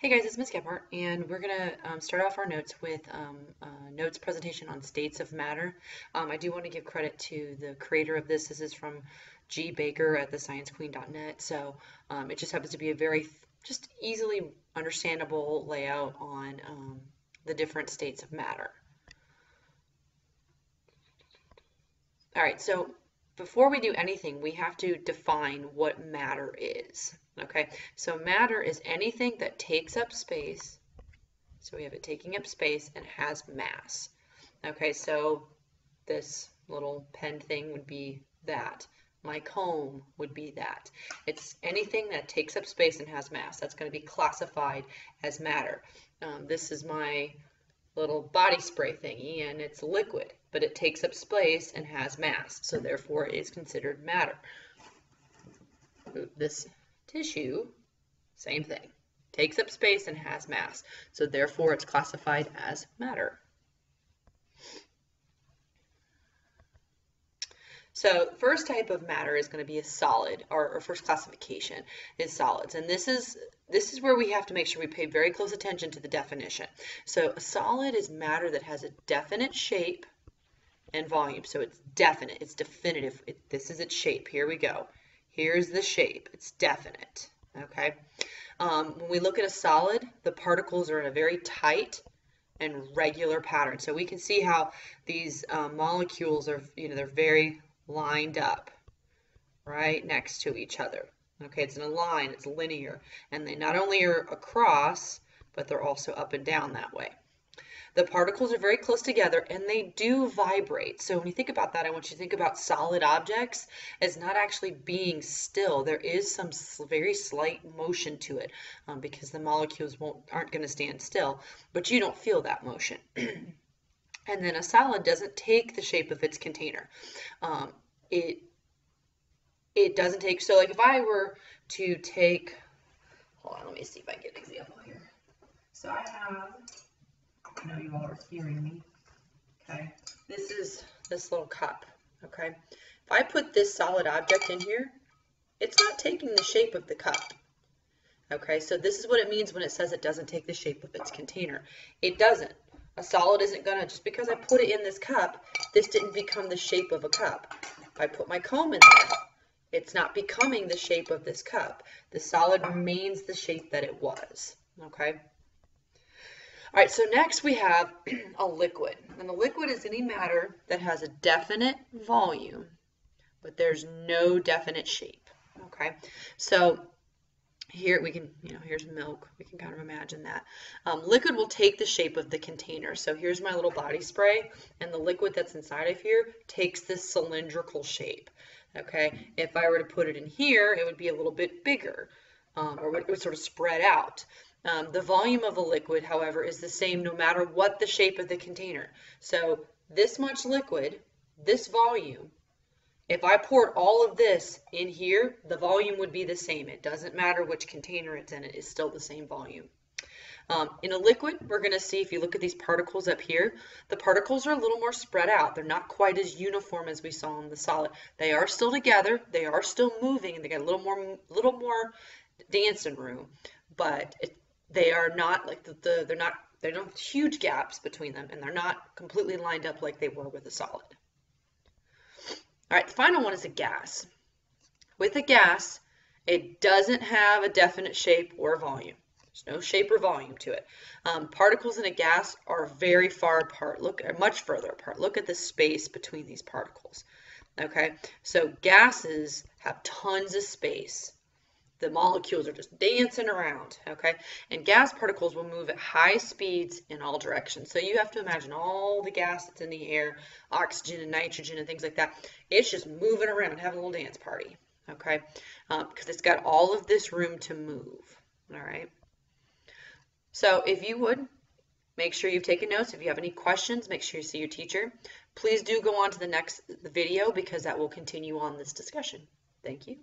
Hey guys, it's Miss Gephardt, and we're going to start off our notes with a notes presentation on states of matter. I do want to give credit to the creator of this. This is from G. Baker at thesciencequeen.net. So it just happens to be a very just easily understandable layout on the different states of matter. All right, so before we do anything, we have to define what matter is. Okay, so matter is anything that takes up space. So we have it taking up space and has mass. Okay, so this little pen thing would be that. My comb would be that. It's anything that takes up space and has mass. That's going to be classified as matter. This is my little body spray thingy, and it's liquid, but it takes up space and has mass, so therefore it is considered matter. This tissue, same thing, takes up space and has mass, so therefore it's classified as matter. So first type of matter is going to be a solid, or first classification is solids. And this is where we have to make sure we pay very close attention to the definition. So a solid is matter that has a definite shape and volume. So it's definite, it's definitive. This is its shape. Here we go. Here's the shape. It's definite. Okay. When we look at a solid, the particles are in a very tight and regular pattern. So we can see how these molecules are, they're very lined up right next to each other. Okay, it's in a line, it's linear, and they not only are across, but they're also up and down that way. The particles are very close together and they do vibrate. So when you think about that, I want you to think about solid objects as not actually being still. There is some very slight motion to it because the molecules aren't going to stand still, but you don't feel that motion. And then a solid doesn't take the shape of its container. It doesn't take, so like if I were to take, hold on, let me see if I can get an example here. So I have, I know you all are hearing me, okay? This is this little cup, okay? If I put this solid object in here, it's not taking the shape of the cup. Okay, so this is what it means when it says it doesn't take the shape of its container. It doesn't. A solid isn't gonna, just because I put it in this cup, this didn't become the shape of a cup. If I put my comb in there, it's not becoming the shape of this cup. The solid remains the shape that it was, okay? All right, so next we have a liquid. And a liquid is any matter that has a definite volume, but there's no definite shape, okay? So here we can, here's milk. We can kind of imagine that. Liquid will take the shape of the container. So here's my little body spray, and the liquid that's inside of here takes this cylindrical shape. Okay, if I were to put it in here, it would be a little bit bigger, or it would sort of spread out. The volume of a liquid, however, is the same no matter what the shape of the container. So this much liquid, this volume, if I poured all of this in here, the volume would be the same. It doesn't matter which container it's in, it is still the same volume. In a liquid, we're going to see, if you look at these particles up here, the particles are a little more spread out. They're not quite as uniform as we saw in the solid. They are still together, they are still moving, and they got a little more dancing room, but they are not like they don't have huge gaps between them, and they're not completely lined up like they were with a solid. All right, the final one is a gas. With a gas, it doesn't have a definite shape or volume. There's no shape or volume to it. Particles in a gas are very far apart. Much further apart. Look at the space between these particles. Okay, so gases have tons of space. The molecules are just dancing around, okay? And gas particles will move at high speeds in all directions. So you have to imagine all the gas that's in the air, oxygen and nitrogen and things like that. It's just moving around, having a little dance party, okay? Because it's got all of this room to move, all right? So if you would, make sure you've taken notes. If you have any questions, make sure you see your teacher. Please do go on to the next video because that will continue on this discussion. Thank you.